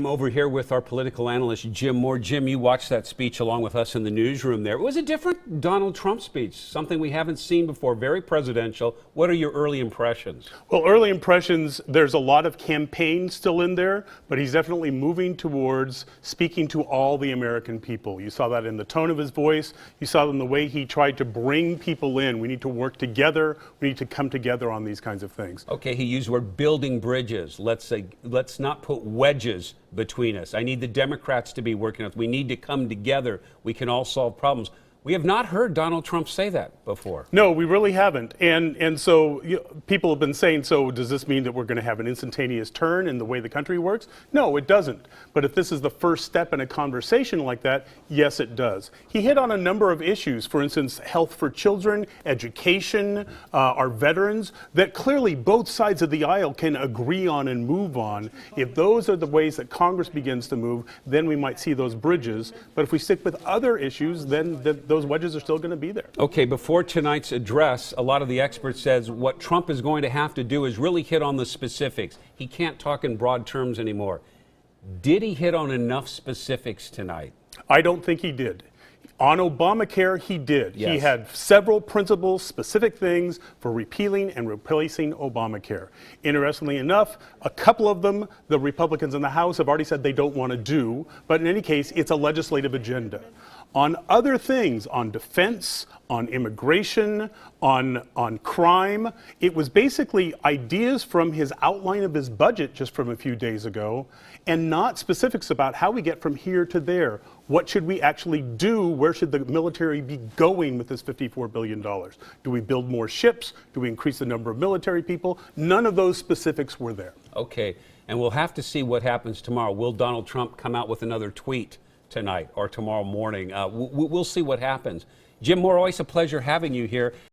I'm over here with our political analyst, Jim Moore. Jim, you watched that speech along with us in the newsroom there. It was a different Donald Trump speech, something we haven't seen before, very presidential. What are your early impressions? Well, early impressions, there's a lot of campaign still in there, but he's definitely moving towards speaking to all the American people. You saw that in the tone of his voice. You saw it in the way he tried to bring people in. We need to work together. We need to come together on these kinds of things. Okay, he used the word building bridges. Let's not put wedges between us. I need the Democrats to be working with us. We need to come together. We can all solve problems. We have not heard Donald Trump say that before. No, we really haven't. And so people have been saying, so does this mean that we're going to have an instantaneous turn in the way the country works? No, it doesn't. But if this is the first step in a conversation like that, yes, it does. He hit on a number of issues, for instance, health for children, education, our veterans, that clearly both sides of the aisle can agree on and move on. If those are the ways that Congress begins to move, then we might see those bridges. But if we stick with other issues, then those wedges are still going to be there. Okay, before tonight's address, a lot of the experts says what Trump is going to have to do is really hit on the specifics. He can't talk in broad terms anymore. Did he hit on enough specifics tonight? I don't think he did. On Obamacare, he did. Yes. He had several principles, specific things for repealing and replacing Obamacare. Interestingly enough, a couple of them, the Republicans in the House have already said they don't want to do, but in any case, it's a legislative agenda. On other things, on defense, on immigration, on crime, it was basically ideas from his outline of his budget just from a few days ago, and not specifics about how we get from here to there. What should we actually do? Where should the military be going with this $54 billion? Do we build more ships? Do we increase the number of military people? None of those specifics were there. Okay, and we'll have to see what happens tomorrow. Will Donald Trump come out with another tweet tonight or tomorrow morning? We'll see what happens. Jim Moore, always a pleasure having you here.